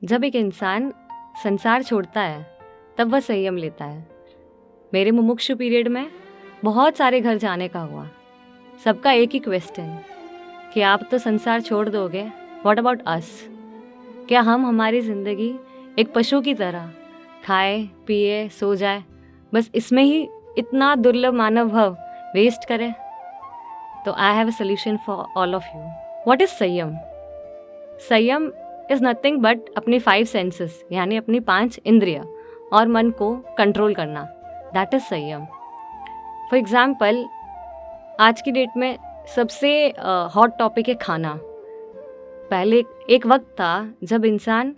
जब एक इंसान संसार छोड़ता है तब वह संयम लेता है। मेरे मुमुक्षु पीरियड में बहुत सारे घर जाने का हुआ। सबका एक ही क्वेश्चन कि आप तो संसार छोड़ दोगे, व्हाट अबाउट अस? क्या हम हमारी ज़िंदगी एक पशु की तरह खाए पिए सो जाए, बस इसमें ही इतना दुर्लभ मानव भव वेस्ट करें? तो I have a solution for all of you. What is संयम? संयम इज नथिंग बट अपनी 5 सेंसेस यानी अपनी 5 इंद्रिय और मन को कंट्रोल करना, दैट इज संयम। फॉर एग्जाम्पल, आज की डेट में सबसे हॉट टॉपिक है खाना। पहले एक वक्त था जब इंसान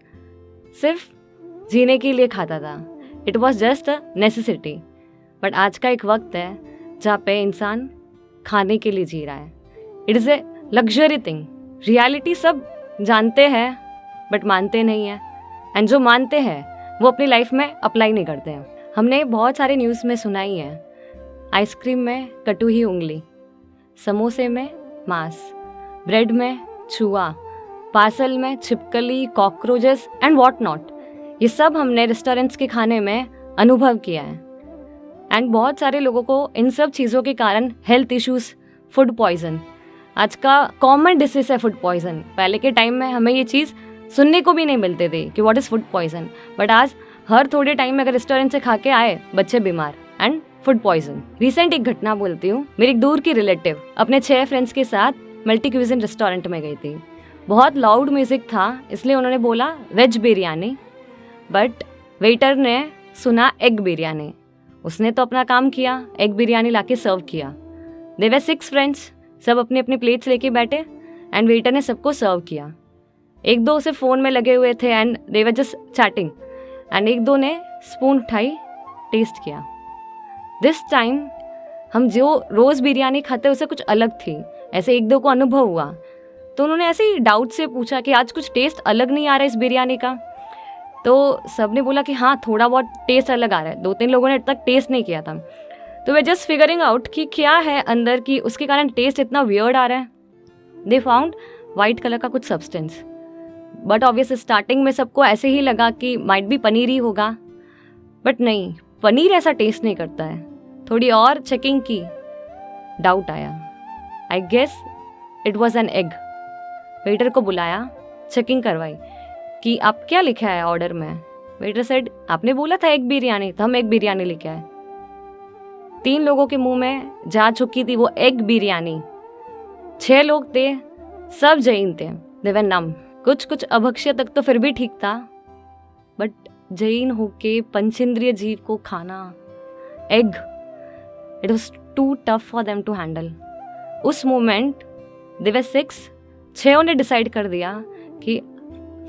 सिर्फ जीने के लिए खाता था, it was just a necessity. But आज का एक वक्त है जहाँ पे इंसान खाने के लिए जी रहा है। It is a luxury thing. Reality सब जानते हैं बट मानते नहीं हैं, एंड जो मानते हैं वो अपनी लाइफ में अप्लाई नहीं करते हैं। हमने बहुत सारे न्यूज़ में सुना ही है, आइसक्रीम में कटी हुई उंगली, समोसे में मांस, ब्रेड में छुआ, पार्सल में छिपकली, कॉकरोचेस एंड वॉट नॉट। ये सब हमने रेस्टोरेंट्स के खाने में अनुभव किया है। एंड बहुत सारे लोगों को इन सब चीज़ों के कारण हेल्थ इश्यूज, फूड पॉइजन, आज का कॉमन डिसीज है फूड पॉइजन। पहले के टाइम में हमें ये चीज़ सुनने को भी नहीं मिलते थे कि what is food poison, but आज हर थोड़े टाइम में अगर रेस्टोरेंट से खा के आए बच्चे बीमार एंड फूड पॉइजन। रिसेंट एक घटना बोलती हूँ। मेरी एक दूर की रिलेटिव अपने 6 फ्रेंड्स के साथ मल्टी क्यूजिन रेस्टोरेंट में गई थी। बहुत लाउड म्यूजिक था, इसलिए उन्होंने बोला वेज बिरयानी, बट वेटर ने सुना एग बिरयानी। उसने तो अपना काम किया, एग बिरयानी लाके सर्व किया। दे वर 6 फ्रेंड्स, सब अपनी अपनी प्लेट्स लेके बैठे एंड वेटर ने सबको सर्व किया। एक दो से फ़ोन में लगे हुए थे and they were just chatting, and एक दो ने स्पून उठाई, टेस्ट किया। दिस टाइम हम जो रोज़ बिरयानी खाते उससे कुछ अलग थी। ऐसे एक दो को अनुभव हुआ तो उन्होंने ऐसे ही डाउट से पूछा कि आज कुछ टेस्ट अलग नहीं आ रहा है इस बिरयानी का। तो सबने बोला कि हाँ, थोड़ा बहुत टेस्ट अलग आ रहा है। 2-3 लोगों ने अब तक टेस्ट नहीं किया था, तो वे जस्ट फिगरिंग आउट कि क्या है अंदर की उसके कारण टेस्ट इतना वियर्ड आ रहा है। दे फाउंड वाइट कलर का कुछ सब्सटेंस, बट ऑब्वियस स्टार्टिंग में सबको ऐसे ही लगा कि माइट भी पनीर ही होगा, बट नहीं, पनीर ऐसा टेस्ट नहीं करता है। थोड़ी और चेकिंग की, डाउट आया। I guess it was an egg. Waiter को बुलाया, चेकिंग करवाई कि आप क्या लिखा है ऑर्डर में। वेटर सेड आपने बोला था एग बिरयानी, तो हम एग बिरयानी लेके आए। 3 लोगों के मुंह में जा चुकी थी वो एग बिरयानी। 6 लोग थे, सब जैन थे, दे वर नम। कुछ अभक्ष्य तक तो फिर भी ठीक था, बट जैन होके पंचेंद्रिय जीव को खाना egg, it was too tough for them to handle. उस मोमेंट दे वर 6 ने डिसाइड कर दिया कि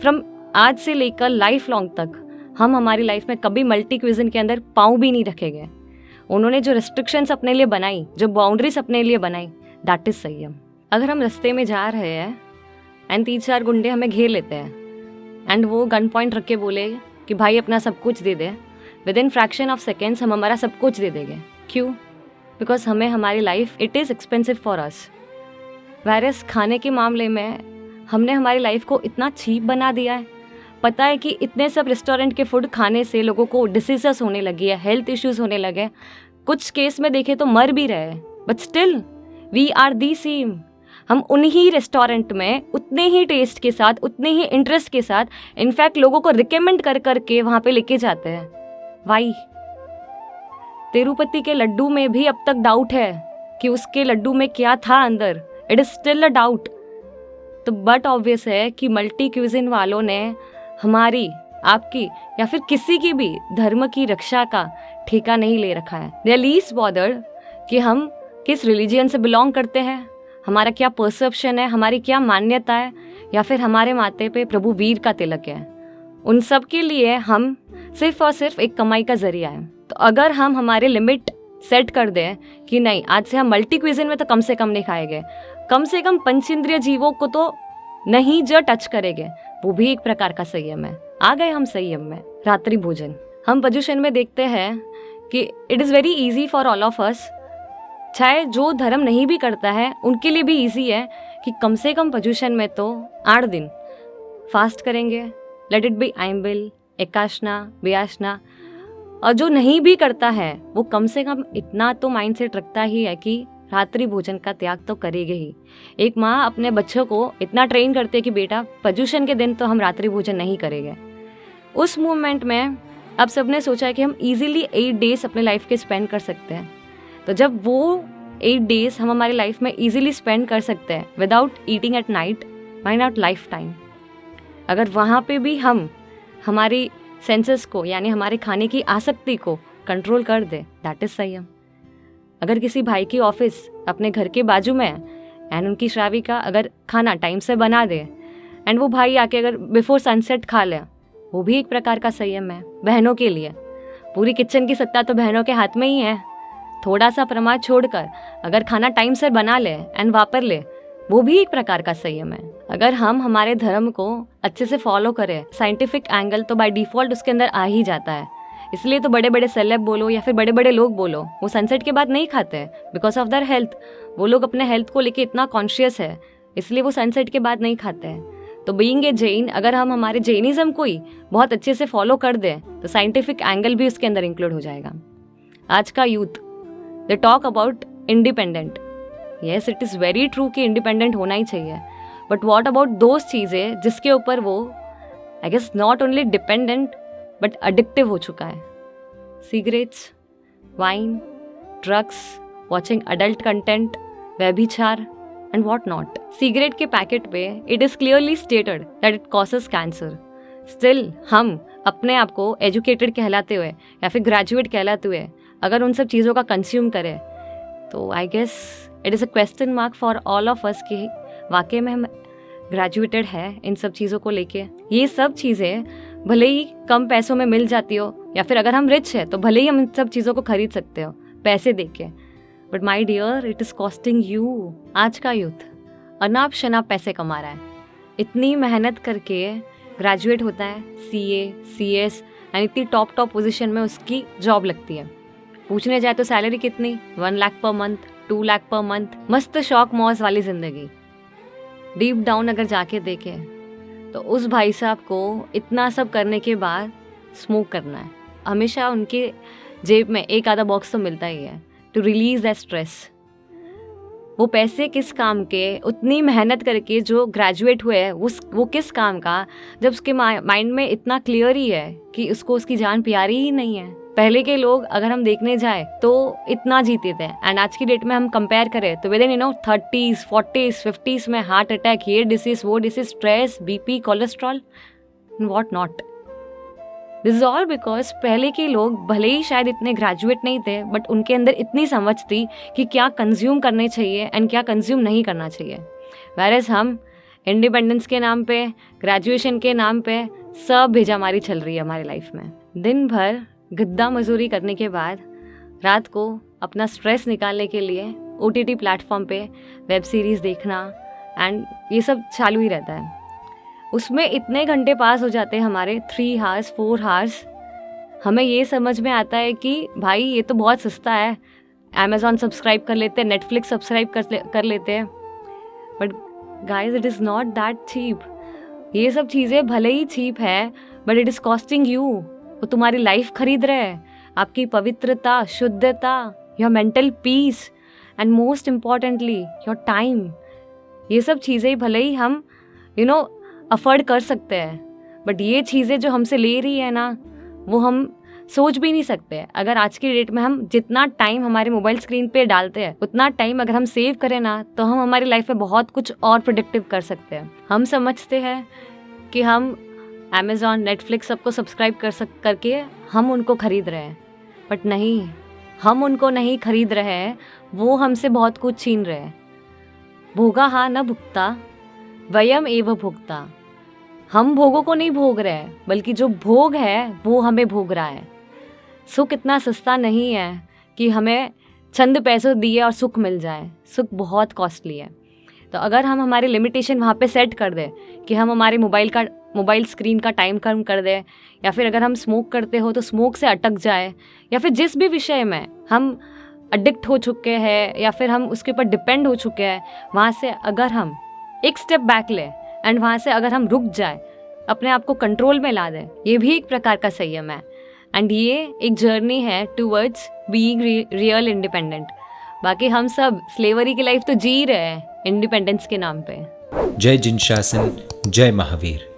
फ्रॉम आज से लेकर लाइफ लॉन्ग तक हम हमारी लाइफ में कभी मल्टी क्विजन के अंदर पाँव भी नहीं रखेंगे। उन्होंने जो रेस्ट्रिक्शंस अपने लिए बनाई, जो बाउंड्रीज अपने लिए बनाई, दैट इज संयम। अगर हम रास्ते में जा रहे हैं एंड 3-4 गुंडे हमें घेर लेते हैं एंड वो गन पॉइंट रख के बोले कि भाई अपना सब कुछ दे दे, within fraction of seconds हम हमारा सब कुछ दे देंगे। क्यों? बिकॉज हमें हमारी life it is expensive for us. Virus खाने के मामले में हमने हमारी लाइफ को इतना चीप बना दिया है। पता है कि इतने सब रेस्टोरेंट के फूड खाने से लोगों को डिसीजेस होने लगी है, हेल्थ इश्यूज होने लगे, कुछ केस में देखे तो मर भी रहे, but still we are the same. हम उन्हीं रेस्टोरेंट में उतने ही टेस्ट के साथ, उतने ही इंटरेस्ट के साथ, इनफैक्ट लोगों को रिकमेंड कर करके वहाँ पे लेके जाते हैं। वाई? तिरुपति के लड्डू में भी अब तक डाउट है कि उसके लड्डू में क्या था अंदर, it is still a doubt. तो बट ऑब्वियस है कि मल्टी क्यूजिन वालों ने हमारी, आपकी या फिर किसी की भी धर्म की रक्षा का ठेका नहीं ले रखा है। दे आर लीस्ट बॉदर्ड कि हम किस रिलीजियन से बिलोंग करते हैं, हमारा क्या परसेप्शन है, हमारी क्या मान्यता है, या फिर हमारे माथे पे प्रभु वीर का तिलक है। उन सब के लिए हम सिर्फ और सिर्फ एक कमाई का जरिया है। तो अगर हम हमारे लिमिट सेट कर दें कि नहीं, आज से हम मल्टी क्विजिन में तो कम से कम नहीं खाएंगे, कम से कम पंचेंद्रिय जीवों को तो नहीं जो टच करेंगे, वो भी एक प्रकार का संयम है। आ गए हम संयम में। रात्रि भोजन हम पर्युषण में देखते हैं कि it is very easy for all of अस। चाहे जो धर्म नहीं भी करता है उनके लिए भी इजी है कि कम से कम पर्युषण में तो 8 दिन फास्ट करेंगे, लेट इट बी आइम्बिल, एकाशना, वियाशना। और जो नहीं भी करता है वो कम से कम इतना तो माइंड सेट रखता ही है कि रात्रि भोजन का त्याग तो करेगी ही। एक माँ अपने बच्चों को इतना ट्रेन करती है कि बेटा पर्यूषण के दिन तो हम रात्रि भोजन नहीं करेंगे। उस मोमेंट में अब सबने सोचा है कि हम इजीली 8 डेज अपने लाइफ के स्पेंड कर सकते हैं। तो जब वो 8 डेज हम हमारी लाइफ में इजीली स्पेंड कर सकते हैं without eating at night, why not life time. अगर वहाँ पे भी हम हमारी सेंसेस को यानी हमारे खाने की आसक्ति को कंट्रोल कर दे, दैट इज संयम। अगर किसी भाई की ऑफिस अपने घर के बाजू में है एंड उनकी श्राविका अगर खाना टाइम से बना दे एंड वो भाई आके अगर बिफोर सनसेट खा ले, वो भी एक प्रकार का संयम है बहनों के लिए। पूरी किचन की सत्ता तो बहनों के हाथ में ही है। थोड़ा सा प्रमाद छोड़कर अगर खाना टाइम से बना ले एंड वापर ले, वो भी एक प्रकार का संयम है। अगर हम हमारे धर्म को अच्छे से फॉलो करें, साइंटिफिक एंगल तो बाय डिफॉल्ट उसके अंदर आ ही जाता है। इसलिए तो बड़े बड़े सेलेब बोलो या फिर बड़े बड़े लोग बोलो, वो सनसेट के बाद नहीं खाते हैं बिकॉज ऑफ देयर हेल्थ। वो लोग अपने हेल्थ को लेके इतना कॉन्शियस है, इसलिए वो सनसेट के बाद नहीं खाते हैं। तो बीइंग ए जैन, अगर हम हमारे जैनिज्म को ही बहुत अच्छे से फॉलो कर दें तो साइंटिफिक एंगल भी उसके अंदर इंक्लूड हो जाएगा। आज का youth they talk about independent. Yes, it is very true कि इंडिपेंडेंट होना ही चाहिए, बट वॉट अबाउट दोज चीज़ें जिसके ऊपर वो I guess not only dependent but addictive हो चुका है। Cigarettes, wine, drugs, watching adult content, व्यभिचार एंड वॉट नॉट। सिगरेट के पैकेट पे it is clearly stated that it causes cancer. Still हम अपने आप को एजुकेटेड कहलाते हुए या फिर ग्रेजुएट कहलाते हुए अगर उन सब चीज़ों का कंज्यूम करें तो I guess it is a question mark for all of us कि वाकई में हम ग्रेजुएटेड है इन सब चीज़ों को लेके। ये सब चीज़ें भले ही कम पैसों में मिल जाती हो या फिर अगर हम रिच है तो भले ही हम इन सब चीज़ों को खरीद सकते हो पैसे दे के, but my dear it is costing you. आज का यूथ अनाप शनाप पैसे कमा रहा है, इतनी मेहनत करके ग्रेजुएट होता है, CA, CS एंड इतनी टॉप पोजीशन में उसकी जॉब लगती है। पूछने जाए तो सैलरी कितनी, 1 lakh per month, 2 lakh per month, मस्त शौक मौज वाली जिंदगी। डीप डाउन अगर जाके देखें तो उस भाई साहब को इतना सब करने के बाद स्मोक करना है। हमेशा उनके जेब में एक आधा बॉक्स तो मिलता ही है टू रिलीज दैट स्ट्रेस। वो पैसे किस काम के, उतनी मेहनत करके जो ग्रेजुएट हुए हैं वो किस काम का, जब उसके माइंड में इतना क्लियर ही है कि उसको उसकी जान प्यारी ही नहीं है। पहले के लोग अगर हम देखने जाए तो इतना जीते थे एंड आज की डेट में हम कंपेयर करें तो with in 30s, 40s, 50s में हार्ट अटैक, ये डिसीज, वो disease, stress, BP, cholesterol and what not. This is all because पहले के लोग भले ही शायद इतने ग्रेजुएट नहीं थे बट उनके अंदर इतनी समझ थी कि क्या कंज्यूम करने चाहिए एंड क्या कंज्यूम नहीं करना चाहिए। वैरेज हम इंडिपेंडेंस के नाम पे, ग्रेजुएशन के नाम पे सब भेजामारी चल रही है हमारी लाइफ में। दिन भर गद्दा मजदूरी करने के बाद रात को अपना स्ट्रेस निकालने के लिए OTT प्लेटफॉर्म पे वेब सीरीज़ देखना एंड ये सब चालू ही रहता है। उसमें इतने घंटे पास हो जाते हैं हमारे, 3 hours, 4 hours। हमें ये समझ में आता है कि भाई ये तो बहुत सस्ता है, Amazon सब्सक्राइब कर लेते हैं, Netflix सब्सक्राइब कर लेते हैं, but guys it is not that cheap. ये सब चीज़ें भले ही चीप है but it is costing you. वो तुम्हारी लाइफ खरीद रहे हैं, आपकी पवित्रता, शुद्धता, your mental peace and most importantly your time. ये सब चीज़ें भले ही हम अफोर्ड कर सकते हैं बट ये चीज़ें जो हमसे ले रही है ना वो हम सोच भी नहीं सकते। अगर आज की डेट में हम जितना टाइम हमारे मोबाइल स्क्रीन पे डालते हैं उतना टाइम अगर हम सेव करें ना तो हम हमारी लाइफ में बहुत कुछ और प्रोडक्टिव कर सकते हैं। हम समझते हैं कि हम Amazon, Netflix सबको सब्सक्राइब करके हम उनको खरीद रहे हैं, बट नहीं, हम उनको नहीं खरीद रहे हैं, वो हमसे बहुत कुछ छीन रहे हैं। भोगा हा न भुगता, वयम एव भुगता। हम भोगों को नहीं भोग रहे हैं बल्कि जो भोग है वो हमें भोग रहा है। सुख इतना सस्ता नहीं है कि हमें चंद पैसों दिए और सुख मिल जाए। सुख बहुत कॉस्टली है। तो अगर हम हमारी लिमिटेशन वहाँ पे सेट कर दें कि हम हमारे मोबाइल स्क्रीन का टाइम कम कर दें, या फिर अगर हम स्मोक करते हो तो स्मोक से अटक जाए, या फिर जिस भी विषय में हम एडिक्ट हो चुके हैं या फिर हम उसके ऊपर डिपेंड हो चुके हैं, वहाँ से अगर हम एक स्टेप बैक लें एंड वहाँ से अगर हम रुक जाए अपने आप को कंट्रोल में ला दें, ये भी एक प्रकार का संयम है। एंड ये एक जर्नी है टूवर्ड्स बीइंग रियल इंडिपेंडेंट। बाकी हम सब स्लेवरी की लाइफ तो जी रहे हैं इंडिपेंडेंस के नाम पे। जय जिनशासन, जय महावीर।